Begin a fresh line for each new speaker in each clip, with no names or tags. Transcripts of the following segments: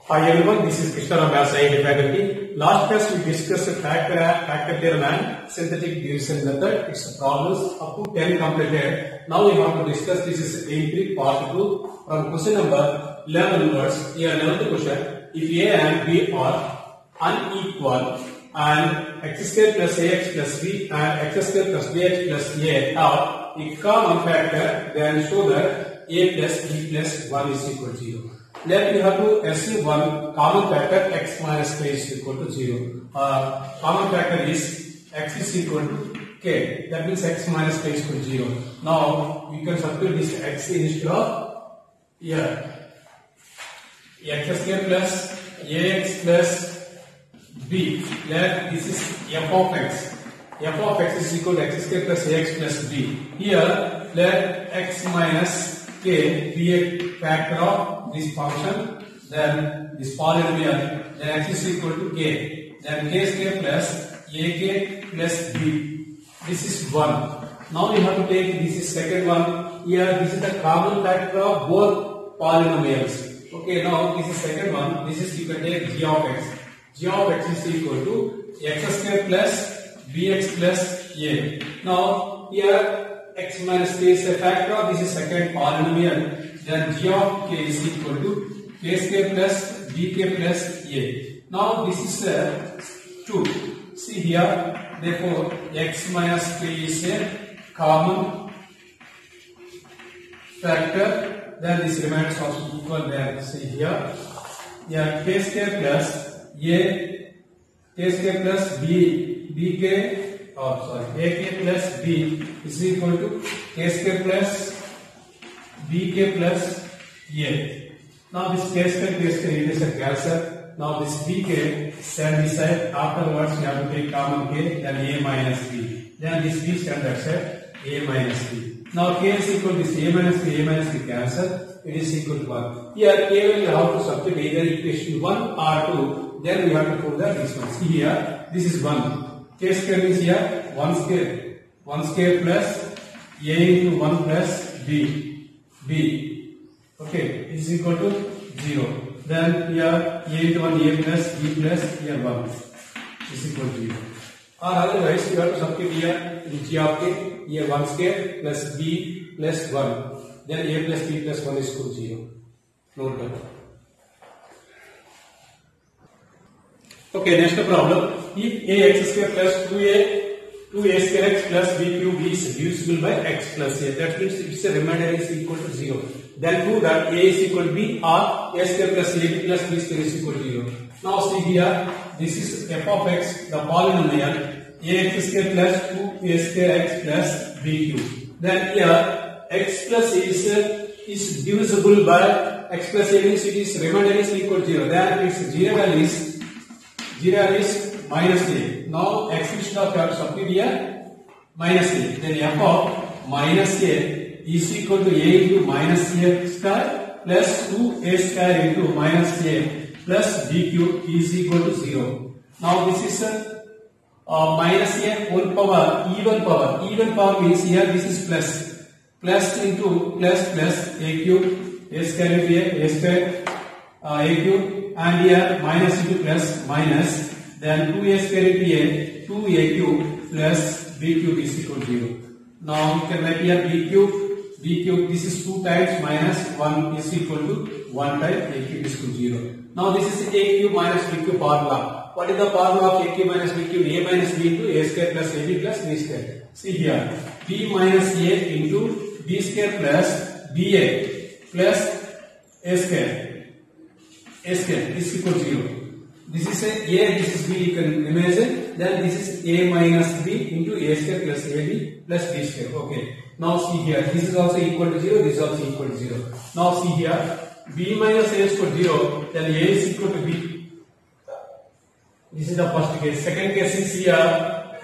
Hi everyone, this is Krishna Ram IIT faculty. Last class we discussed factor theorem and synthetic division method. Its problems up to 10 completed. Now we have to discuss this is A3 part 2 from question number 11 onwards. Here 11th question. If A and B are unequal and x square plus ax plus b and x square plus bx plus a are a common factor, then show that a plus b plus 1 is equal to 0. Then you have to assume one common factor x minus k is equal to 0. Common factor is x is equal to k. That means x minus k is equal to 0. Now you can substitute this x instead of here. X square plus ax plus b. Then this is f of x. F of x is equal to x square plus ax plus b. Here let x minus k be a factor of this function, then this polynomial, then x is equal to k, then k square plus ak plus b. This is 1. Now we have to take this is second one. Here this is the common factor of both polynomials. Okay, now this is second one. This is you can take g of x. G of x is equal to x square plus bx plus a. Now here x minus k is a factor of this is second polynomial. Then g of k is equal to k square plus bk plus a. Now this is 2. See here, therefore x minus k is a common factor. Then this remains also equal there. See here, k square plus a, k square plus b, bk. ak plus b is equal to k square plus bk plus a. Now this k square it is a cancel. Now this bk stand beside. Afterwards we have to take common k, then a minus b. Then this b stand outside, a minus b. Now k is equal to this a minus b cancel. It is equal to 1. Here k will have to substitute either equation 1 or 2. Then we have to prove that this one. See here, this is 1. K square means here 1 square. 1 square plus a into 1 plus b. Okay, is equal to 0. Then here a into 1 a plus b plus here 1 is equal to 0. Or otherwise you have to substitute here in g of k, here 1 square plus b plus 1. Then a plus b plus 1 is equal to 0. Note down. Okay, next problem. If ax square plus 2a square x plus b cube is divisible by x plus a, that means its remainder is equal to 0. Then prove that a is equal to b or a square plus ab plus b square is equal to 0. Now see here, this is f of x, the polynomial ax square plus 2a square x plus b cube. Then here x plus a is divisible by x plus a means it is remainder is equal to 0. Then its zero is minus a. Now x instead of have to substitute here minus a. Then f of minus a is equal to a into minus a square plus 2a square into minus a plus b cube is equal to 0. Now this is minus a whole power, even power. Even power means here this is plus. Plus into plus a cube, a square into a square, a cube, and here minus into plus minus. Then 2a square into a, 2a cube plus b cube is equal to 0. Now you can write here b cube, this is 2 times minus 1 is equal to 1 times a cube is equal to 0. Now this is a cube minus b cube formula. What is the formula of a cube minus b cube? A minus b into a square plus ab plus b square. See here, b minus a into b square plus ba plus a square. This is equal to 0. This is a, this is b, you can imagine. Then this is a minus b into a square plus ab plus b square. Okay. Now see here, this is also equal to 0, this is also equal to 0. Now see here, b minus a is equal to 0, then a is equal to b. This is the first case. Second case is here,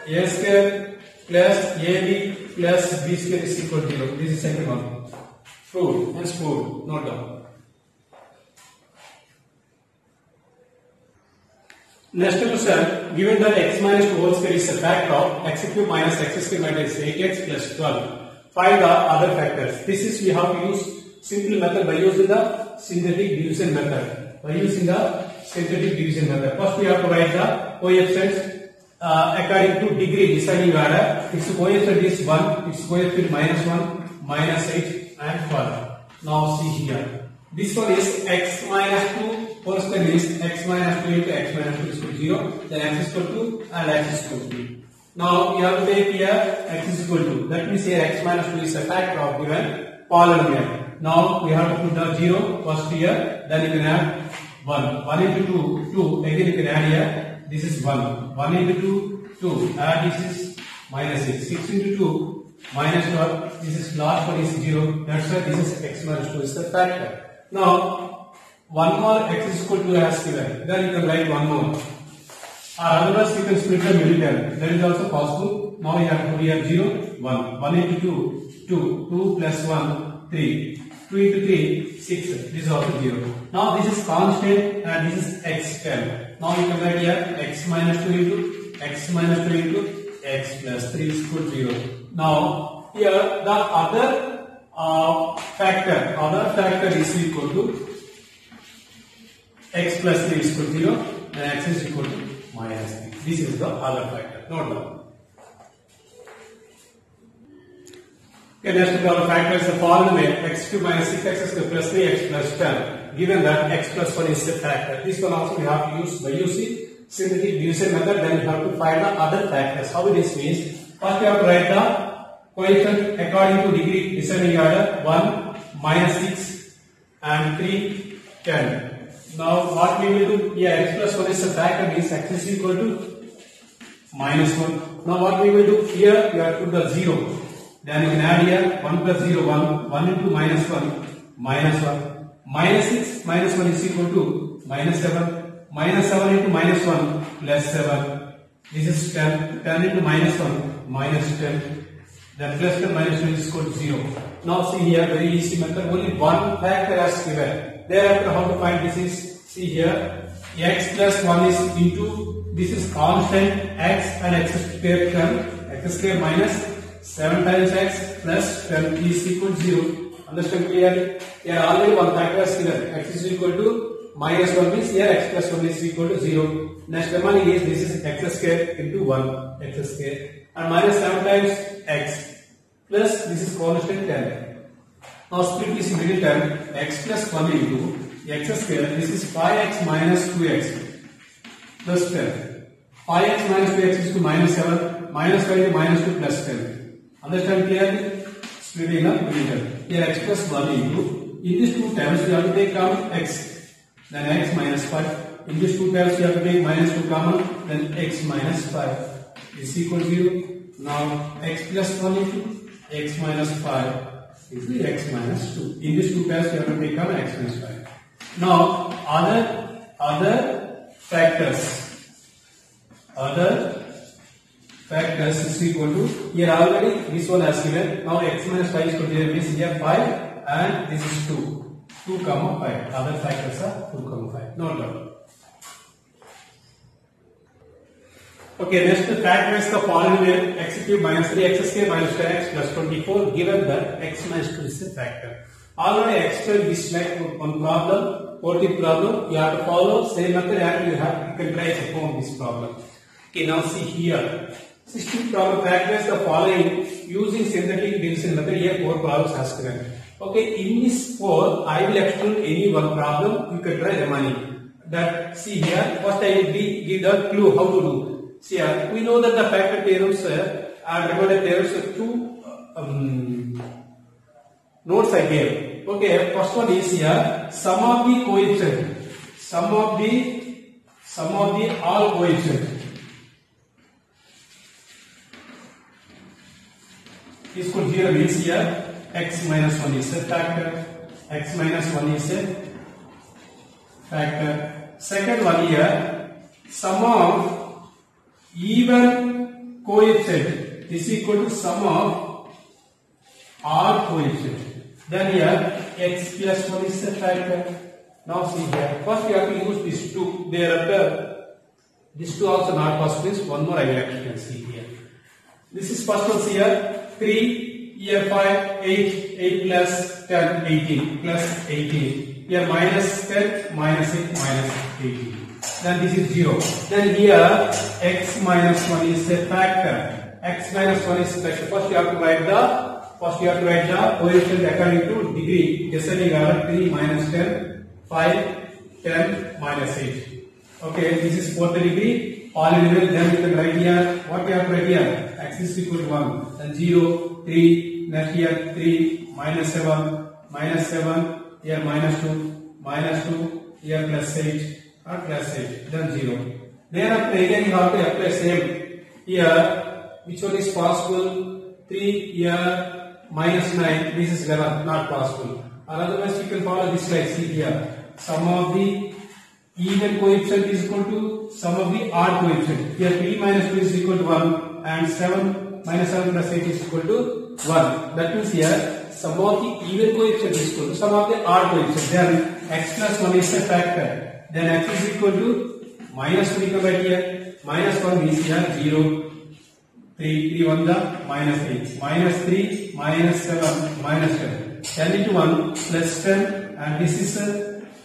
a square plus ab plus b square is equal to 0. This is second one. Prove, hence prove, note down. Next question, given that x minus 2 whole square is a factor of x cube minus x square minus 8x plus 12. Find the other factors. This is we have to use simple method by using the synthetic division method. by using the synthetic division method. First we have to write the coefficients according to degree descending order. Its coefficient is 1, its coefficient minus 1, minus 8 and 12. Now see here. This one is x minus 2. First one is x minus 2 into x minus 2 is equal to 0. Then x is equal to and x is equal to 3. Now we have to take here x is equal to. That means here x minus 2 is a factor of given polynomial. Now we have to put the 0 first here. Then you can add 1. 1 into 2, 2. Again you can add here. This is 1. 1 into 2, 2. Add this is minus 6. 6 into 2, minus 12. This is last one is 0. That's why this is x minus 2 is the factor. Now, one more x is equal to as given. Then you can write one more. Or otherwise you can split the middle term. That is also possible. Now you have to put here 0, 1. 1 into 2, 2. 2 plus 1, 3. 2 into 3, 6. This is also 0. Now this is constant and this is x term. Now you can write here x minus 2 into x minus 2 into x plus 3 is equal to 0. Now here the other factor is equal to x plus 3 is equal to 0 and x is equal to minus 3. This is the other factor. Note down. Okay, next the other factor is the polynomial x cube minus 6x square plus 3x plus 10. Given that x plus 1 is the factor. This one also we have to use by using synthetic division method. Then you have to find the other factors. How it is means? First you have to write the coefficient according to degree descending order 1, minus 6 and 3, 10. Now what we will do here x plus 1 is a factor means x is equal to minus 1. Now what we will do here we have to put the 0. Then you can add here 1 plus 0 1. 1 into minus 1 minus 1. Minus 6 minus 1 is equal to minus 7. Minus 7 into minus 1 plus 7. This is 10. 10 into minus 1 minus 10. Then plus 10 minus 1 is equal to 0. Now see here, very easy method. Only one factor as given. Thereafter, how to find this is, see here, x plus 1 is into, this is constant x and x square term, x square minus 7 times x plus 10 is equal to 0. Understand clearly? Here already one factor is given. X is equal to minus 1 means here x plus 1 is equal to 0. Next remaining is this is x square into 1 x square and minus 7 times x plus this is constant 10. Now split this middle term x plus 1 into x square. This is 5x minus 2x plus 10. 5x minus 2x is to minus 7. Minus 5 to minus 2 plus 10. Understand clearly? Split in the middle term. Here x plus 1 into, in these two terms we have to take common x. Then x minus 5. In these two terms we have to take minus 2 common. Then x minus 5 is equal to 0. Now x plus 1 into x minus 5 is the x minus 2. In these two pairs, you have to take common x minus 5. Now, other factors is equal to, here already this one has given. Now x minus 5 is equal to here means here 5 and this is 2. 2 comma 5. Other factors are 2 comma 5. Note down. Okay, next to factorize the polynomial x cube minus 3x square minus 10x plus 24 given that x minus 2 is a factor. Already explained this like one problem, 40 problem. You have to follow same method and you can try to perform this problem. Okay, now see here. 16th problem, factorize the following using synthetic division method. Here 4 problems has given. Okay, in this 4, I will exclude any one problem. You can try remaining. That see here. First I will give the clue how to do. See here, we know that the factor theorems are recorded theorems of 2 notes I gave. Okay, first one is here sum of the coefficient, sum of the all coefficient is equal to 0 means here x minus 1 is a factor, x minus 1 is a factor. Second one here sum of even coefficient is equal to sum of all coefficient. Then here x plus 1 is a factor. Now see here. First we have to use these two. Thereafter these two also not possible. One more I will explain. See here. This is first one here. 3 here 5 8 8 plus 10 18 plus 18. Here minus 10, minus 8, minus 18. Then this is 0. Then here x minus 1 is a factor. X minus 1 is a factor. First you have to write the coefficient according to degree. Descending order 3 minus 10, 5, 10, minus 8. Okay, this is fourth degree. Polynomial. Then you can write here. What you have to write here? X is equal to 1. Then 0, 3. Next here 3, minus 7, minus 7. Here minus 2, minus 2. Here plus 8. Plus 8, then 0. Thereafter again you have to apply same. Here, which one is possible? 3, here, minus 9, this is not possible. Or otherwise you can follow this slide. See here, sum of the even coefficient is equal to sum of the odd coefficient. Here 3 minus 2 is equal to 1 and 7 minus 7 plus 8 is equal to 1. That means here, sum of the even coefficient is equal to sum of the odd coefficient. Then x plus 1 is a factor. Then x is equal to minus 3 come right here. Minus 1 means here 0, 3 1 the minus 8. Minus 3, minus 7, minus 10. 10 into 1 plus 10 and this is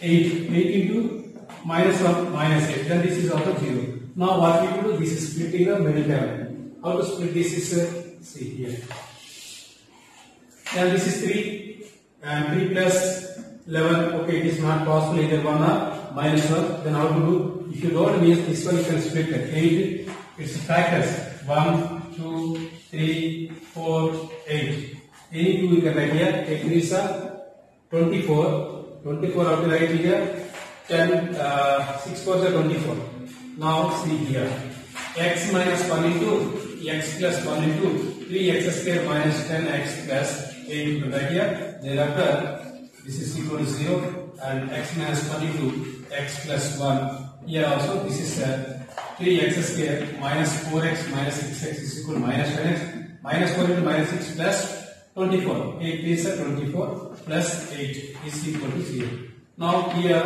8. 8 into minus 1 minus 8. Then this is also 0. Now what we will do? This is splitting the middle term. How to split this is see here. Then this is 3 and 3 plus 11. Okay, it is not possible either 1 or minus 1, then how to do? If you don't mean this one, you can split it. 8, it's factors 1, 2, 3, 4, 8. Any 2 you can write here. 8 is 24. 24 how to write here? 10, 6 4 is 24. Now see here. X minus 1 into x plus 1 into 3x square minus 10x plus 8 you can write here. Thereafter, this is equal to 0 and x minus 1 into x plus 1. Here also this is 3x square minus 4x minus 6x is equal to minus 10x. Minus 4 into minus 6 plus 24. 8 is 24 plus 8 is equal to 0. Now here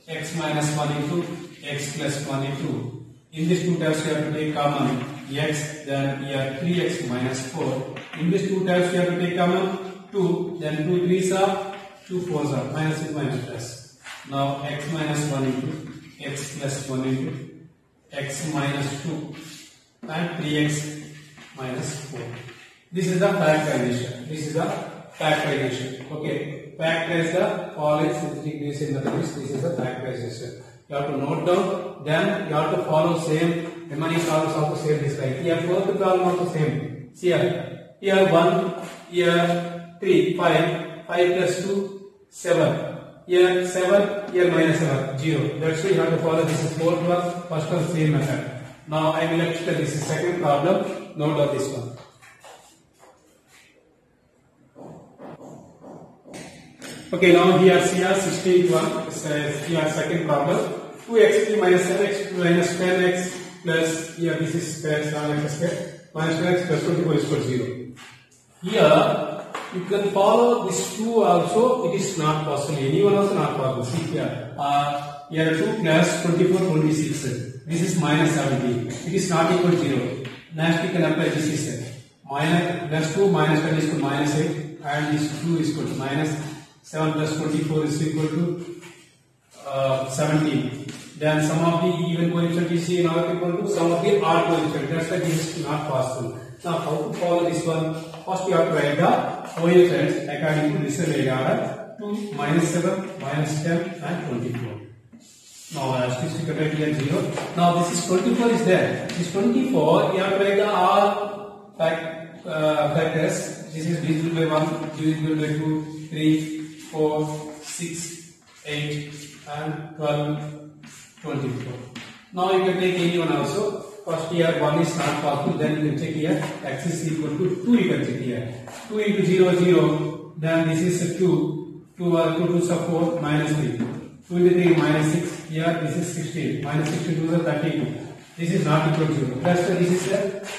x minus 1 into x plus 1 into, in these two terms you have to take common x, then here 3x minus 4. In these two terms you have to take common 2, then 2 3s are 2 4s are minus and minus plus. Now x minus 1 into x plus 1 into x minus 2 and 3x minus 4. This is the factorization. Okay, factorize the following synthetic division methods. This is the factorization. You have to note down, then you have to follow same remaining problems also same this like. Here fourth problem also same. See here 1, here 3, 5 plus 2, 7. Here 7, here minus 7, 0. That's why you have to follow this is fourth one, first one same method. Now I will explain this is second problem. Note down this one. Okay, now here CR 16.1 says here second problem. 2x minus 7x minus 10x plus here this is square 7x square minus 10x plus 24 is equal to 0. Here you can follow this 2 also, it is not possible. Anyone also not possible. See here. Here 2 plus 24, 26. This is minus 17. It is not equal to 0. Next we can apply this is minus plus 2 minus 10 is equal to minus 8 and this 2 is equal to minus 7 plus 24 is equal to 17. Then sum of the even coefficient is not equal to sum of the odd coefficient. That's why this is not possible. Now how to follow this one? First you have to write the coefficients according to this order. 2, minus 7, minus 10 and 24. Now as this you can write here 0. Now this is 24 is there. This 24 you have to write the all factors. This is divisible by 1, divisible by 2, 3, 4, 6, 8 and 12, 24. Now you can take any one also. First here 1 is not possible, then you can check here x is equal to 2 you can check here. 2 into 0, 0, then this is 2, 2 2s are 4, minus 3. 2 into 3 minus 6, here this is 16, minus 16 2s are 32. This is not equal to 0. That's why this is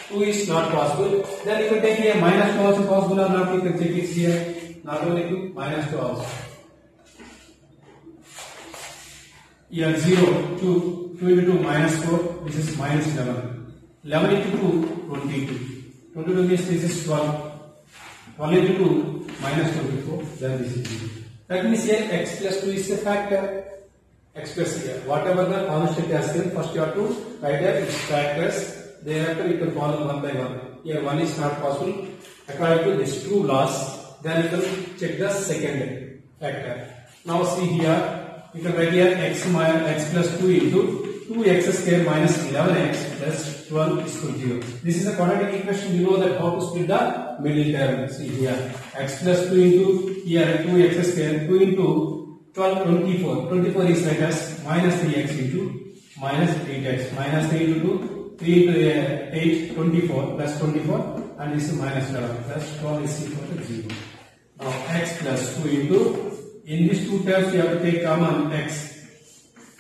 2 is not possible. Then you can take here minus 2 also possible or not, you can check it here. Not only 2, minus 2 also. Here 0, 2, 2 into 2 minus 4, this is minus 11. 11 into 2, 22. 22 means this is 12. 12 into 2, minus 24, then this is 0. That means here x plus 2 is a factor. X plus here. Whatever the constant has given, first you have to write there its factors. Thereafter you can follow one by one. Here 1 is not possible. According to these two laws, then you can check the second factor. Now see here, you can write here x plus 2 into 2x square minus 11x plus 12 is equal to 0. This is a quadratic equation. You know that how to split the middle term. See here, x plus 2 into here 2x square, 2 into 12, 24. 24 is like as minus 3x into minus 8x. Minus 3 into 2, 3 into 8, 24 plus 24, and this is minus 11 plus 12 is equal to 0. Now x plus 2 into, in these two terms you have to take common x.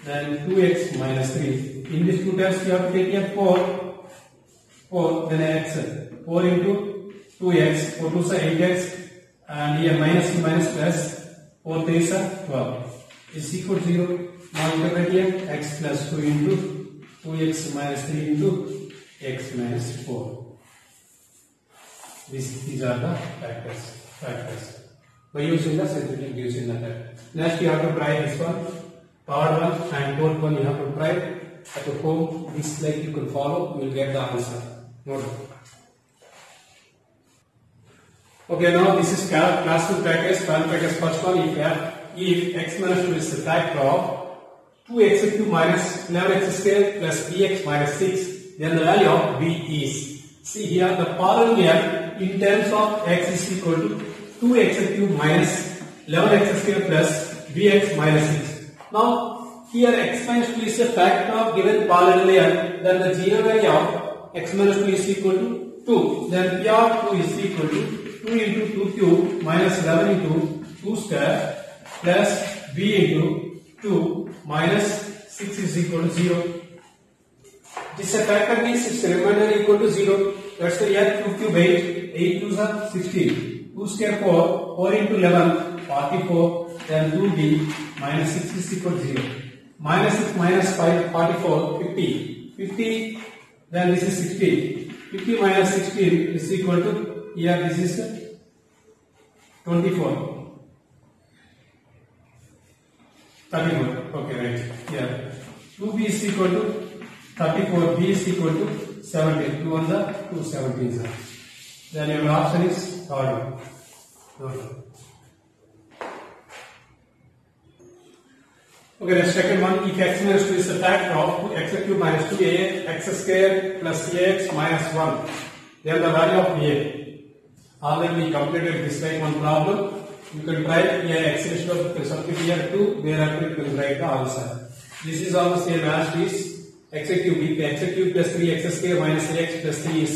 Then 2x minus 3. In these two terms you have to take here 4, then x. 4 into 2x, 4 2 is 8x, and here minus plus 4 3 is 12 is equal to 0. Now you can write here x plus 2 into 2x minus 3 into x minus 4. These are the factors. By using the synthetic division method. Next you have to try this one. Third one and fourth one you have to try at home. This like you can follow, you will get the answer. Note. Okay, now this is class 2 practice. First one, if x minus 2 is the factor of 2x cube minus 11x square plus bx minus 6, then the value of b is. See here the polynomial in terms of x is equal to 2x cube minus 11x square plus bx minus 6. Now here x minus 2 is a factor of given polynomial, then the zero value of x minus 2 is equal to 2. Then p of 2 is equal to 2 into 2 cube minus 11 into 2 square plus b into 2 minus 6 is equal to 0. This factor means its remainder equal to 0. That's the here 2 cube 8 2s are 16. 2 square 4 into 11 44. Then 2b minus 6 is equal to 0. Minus 6 minus 5 44 50. Then this is 60. 50 minus 16 is equal to here this is 24. 34. Okay, right. Here 2b is equal to 34. B is equal to 17. 2 on the 2 17s. Then your option is third one. Okay, the second one, if x minus 2 is a factor of x cube minus 2a x square plus ax minus 1, then the value of a. Already we completed this like one problem. You can try here x instead of substitute here 2, thereafter you can write the answer. This is almost same as this x cube. If x cube plus 3x square minus ax plus 3 is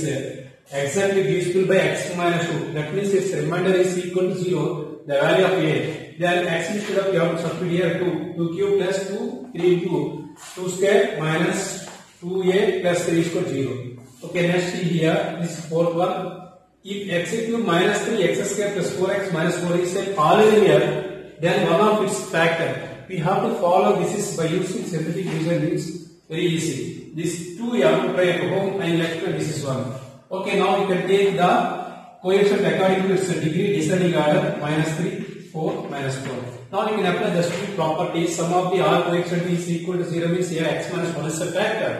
exactly divisible by x minus 2. That means its remainder is equal to 0, the value of a. Then x instead of you have to substitute here 2 cube plus 2, 3 into 2 square minus 2a plus 3 is equal to 0. Okay, next see here, this is fourth one. If x cube minus 3 x square plus 4x minus 4 is a polynomial, then one of its factor. We have to follow this is by using synthetic division. It's very easy. This 2 you have to try at home and lecture this is 1. Okay, now you can take the coefficient according to its degree descending order minus 3. 4 minus 4. Now you can apply the street properties. Sum of the R coefficient is equal to 0 means here x minus 1 is a factor.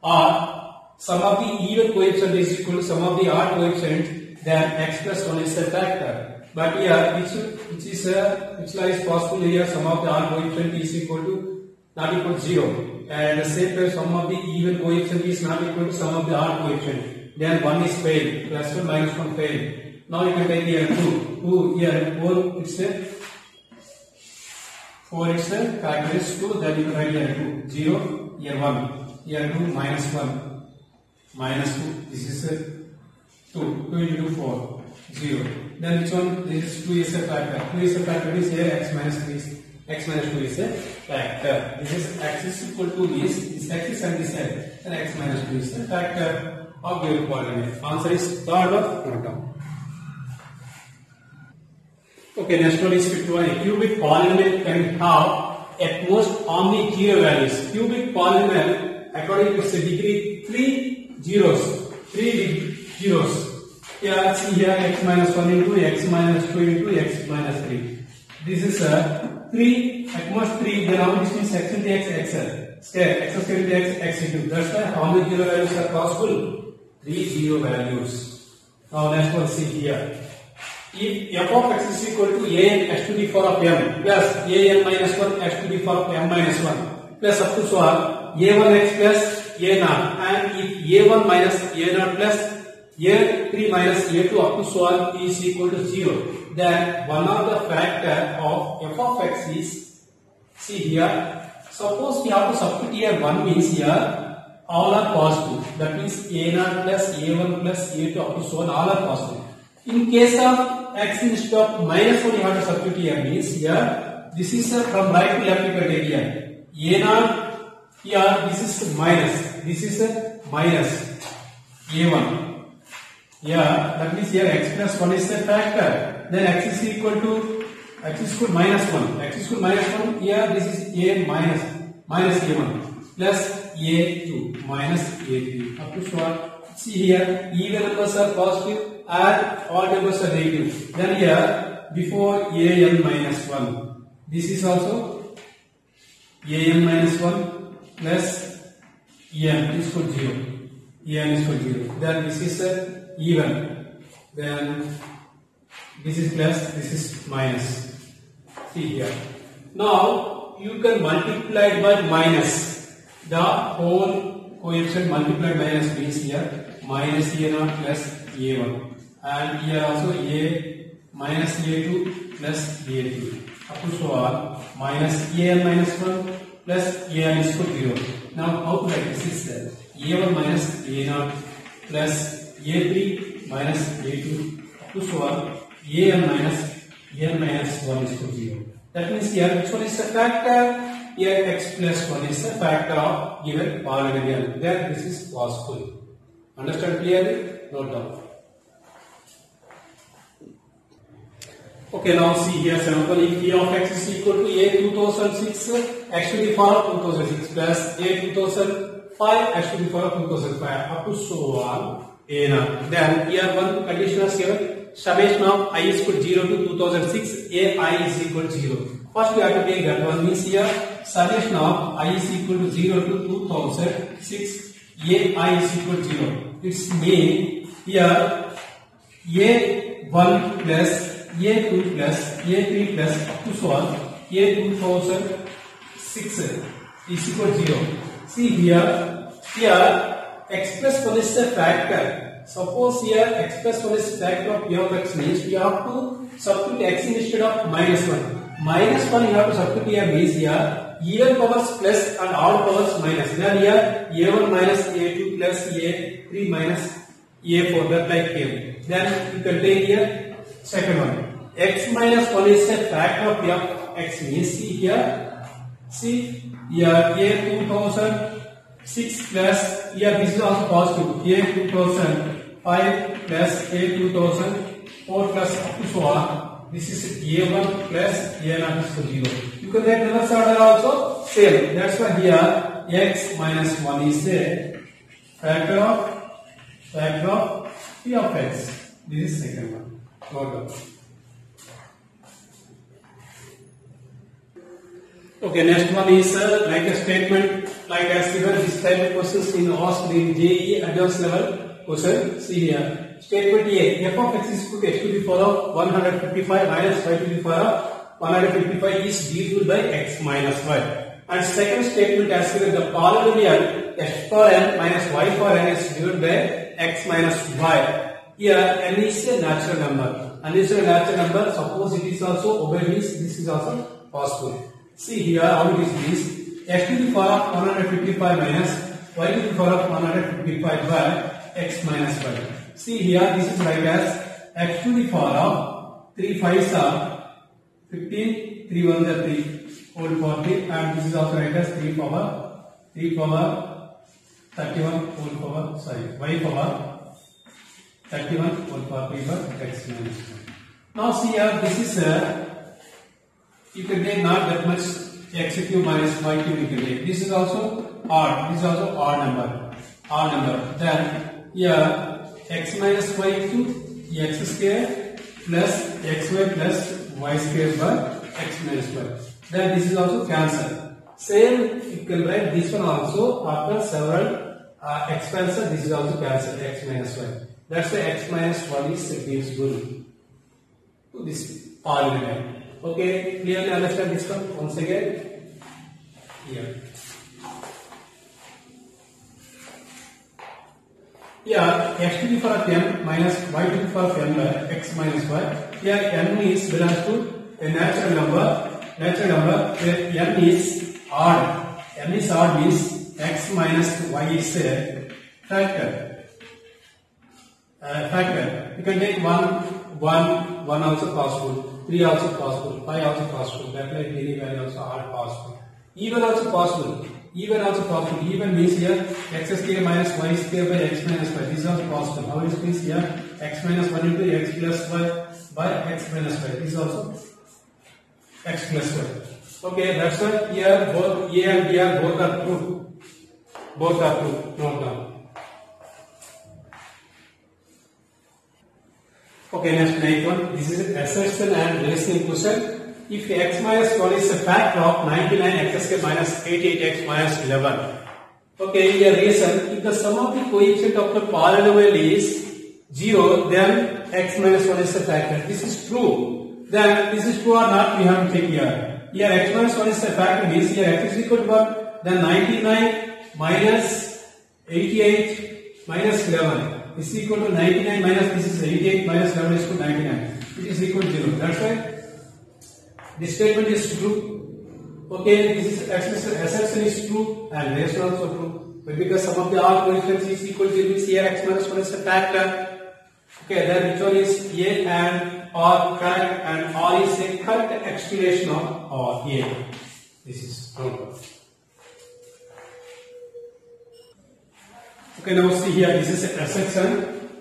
Or sum of the even coefficient is equal to sum of the R coefficient, then x plus 1 is a factor. But here which law is possible here? Sum of the R coefficient is equal to not equal to 0. And the same time sum of the even coefficient is not equal to sum of the R coefficient. Then 1 is failed. Plus 1 minus 1 failed. Now you can take here 2 here 4 it's a 4 it's a factor is 2, then you can write here 2 0 here 1 here 2 minus 1 minus 2 this is a 2 into 4 0. Then which one? This is 2 is a factor. 2 is a factor is here x minus 2 is a factor. This is x is equal to this x and this x, and x minus 2 is a factor of given polynomial. Answer is third of quantum. Okay, next one is 51. A cubic polynomial can have at most how many zero values? Cubic polynomial according to its degree 3 zeros. Here see here x minus 1 into x minus 2 into x minus 3. This is 3, at most 3, then how much means x into x, xl. Square, x square into x, x into. That's why how many zero values are possible? 3 zero values. Now next one, see here. If f of x is equal to a n x to the power of m plus a n minus 1 x to the power of m minus 1 plus up to so on a1x plus a naught, and if a1 minus a naught plus a3 minus a2 up to so on is equal to 0, then one of the factor of f of x is, see here, suppose we have to substitute here 1 means here all are positive, that means a0 plus a1 plus a2 up to so on all are positive. In case of x instead of minus 1 you have to substitute here means here this is from right to left you can take here a0 here, this is minus, this is minus a1. Yeah, that means here x plus 1 is a factor. Then x is equal to minus 1. X is equal to minus 1. Here this is a minus a1 plus a2 minus a3 up to so on. See here, even numbers are positive and all numbers are negative. Then here before an minus 1, this is also an minus 1 plus n is equal to 0. En is equal to 0. Then this is even. Then this is plus, this is minus. See here. Now you can multiply it by minus. The whole coefficient multiplied minus means here minus a0 plus a1, and here also a minus a2 plus a3 up to so on minus an minus 1 plus an is equal to 0. Now how to write this is a1 minus a0 plus a3 minus a2 up to so on an minus 1 is equal to 0. That means here which one is the factor? Here x plus 1 is a factor of given polynomial. Then this is possible. Understand clearly? Note down. Okay, now see here example. If p of x is equal to a 2006 x to the power of 2006 plus a 2005 x to the power of 2005 up to so on n. Then here one condition is given. Summation of I is equal to 0 to 2006 a I is equal to 0. First we have to take that one means here summation of I is equal to 0 to 2006 a I is equal to 0. It's mean here a1 plus a2 plus a3 plus up to so on a2006 is equal to 0. See here x plus 1 is a factor. Suppose here x plus 1 is factor of p of x means we have to substitute x instead of minus 1. Minus 1 you have to substitute here means here even powers plus and all powers minus. Then here a1 minus a2 plus a3 minus a4 that like came. Then you can take here second one. X minus 1 is a factor of p of x means see here a2006 plus here this is also positive a2005 plus a2004 plus up to so on. This is a1 plus a0 is to 0. You can take reverse order also same. That's why here x minus 1 is a factor of p of x. This is second one. Note down. Okay, next one is like a statement, like as given this type of questions in asked in JEE advanced level question. See here, statement A, f of x is equal to x to the power of 155 minus 5 to the power of 155 is divisible by x minus y. And second statement as given the polynomial x for n minus y for n is divided by x minus y. Here n is a natural number. N is a natural number. Suppose it is also obeying, this is also possible. See here how it is x to the power of 155 minus y to the power of 155 by x minus y. See here this is like as x to the power of 3 5s are 15, 3 1s are 3 whole power 3, and this is also like as 3 power 31 whole power y power 31 whole power 3 by x minus y. Now see here this is you can take not that much x cube minus y cube you can take. This is also odd. This is also odd number. Then here x minus y cube x square plus xy plus y square by x minus y. Then this is also cancelled. Same, you can write this one also after several expansion. This is also cancelled, x minus y. That's why x minus 1 is reducible to this polynomial. Okay, clearly understand this one once again here. Here x to the power of n minus y to the power of n by x minus y. Here n is belongs to a natural number. Where n is odd. N is odd means x minus y is a factor. You can take 1 also possible, 3 also possible, 5 also possible. That like any value also odd possible. Even also possible. Even means here x square minus y square by x minus y. This is also possible. How it means here x minus 1 into x plus y by x minus y. This is also x plus y. Okay, that's why here both a and b are both are true. Note down. Okay, next next one. This is assertion and reasoning question. If x minus 1 is a factor of 99x square minus 88x minus 11. Okay, here reason, if the sum of the coefficient of the polynomial is 0, then x minus 1 is a factor. This is true. Then this is true or not, we have to take here. Here x minus 1 is a factor means here x is equal to what? Then 99 minus 88 minus 11 is equal to 99 minus this is 88 minus 11 is equal to 99. It is equal to 0. That's why this statement is true. Okay, this is assertion is true and reason also true. But because sum of the all coefficients is equal to 0 means here x minus 1 is a factor. Okay, then which one is A and R correct, and R is a correct explanation of A. This is true. Okay, now see here, this is a assertion.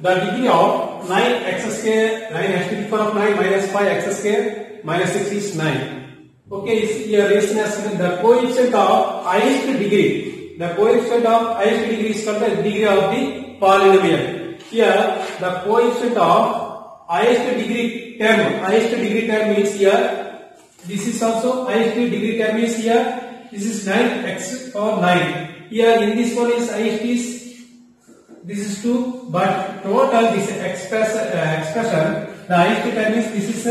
The degree of 9x square, 9x to the power of 9 minus 5x square minus 6 is 9. Okay, here reason as the coefficient of highest degree. The coefficient of highest degree is called the degree of the polynomial. Here, the coefficient of highest degree term means here, this is also highest degree term is here, this is 9x or 9. Here in this one is highest is this is 2, but total this expression, the highest term is this is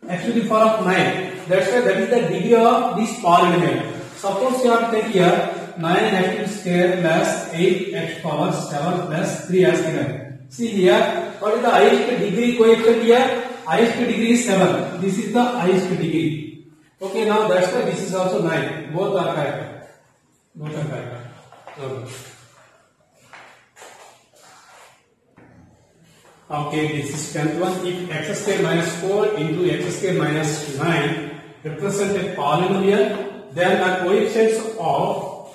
x to the power of 9. That's why that is the degree of this polynomial. Suppose you have to take here 9x square plus 8x power 7 plus 3 as given. See here, what is the highest degree coefficient here? Highest degree is 7. This is the highest degree. Okay, now that's why this is also 9. Both are correct. Okay, this is 10th one. If x square minus 4 into x square minus 9 represent a polynomial, then the coefficients of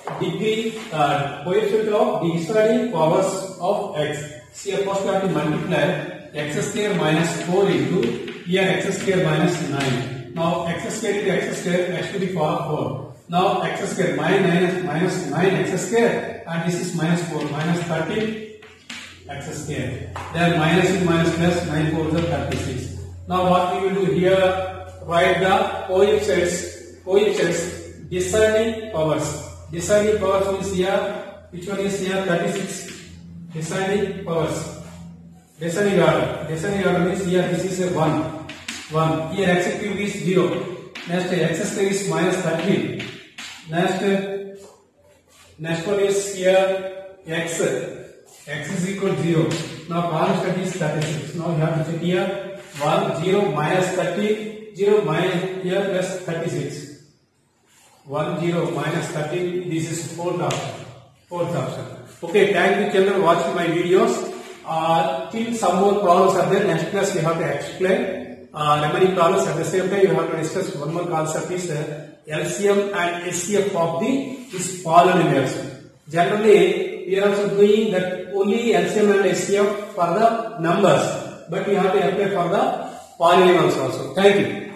deciding powers of x. See, first we have to multiply x square minus 4 into here x square minus 9. Now x square into x square, x to the power 4. Now x square minus 9x square, and this is minus 4 minus 13 x square. Then minus in minus plus 9 4 is 36. Now what we will do here, write the coefficients deciding powers. Deciding powers means here, which one is here 36. Deciding powers. Deciding order means here this is a 1. Here x cube is 0. Next x square is minus 13. Next one is here x is equal to 0. Now constant is 36. Now you have to check here 1 0 minus 30 0 minus here plus 36. 1 0 minus 13. This is fourth option. Okay, thank you children watching my videos. Till some more problems are there. Next class we have to explain remaining problems. At the same time you have to discuss one more concept is LCM and SCF of this polynomials. Generally we are also doing that only LCM and SCF for the numbers, but we have to apply for the polynomials also. Thank you.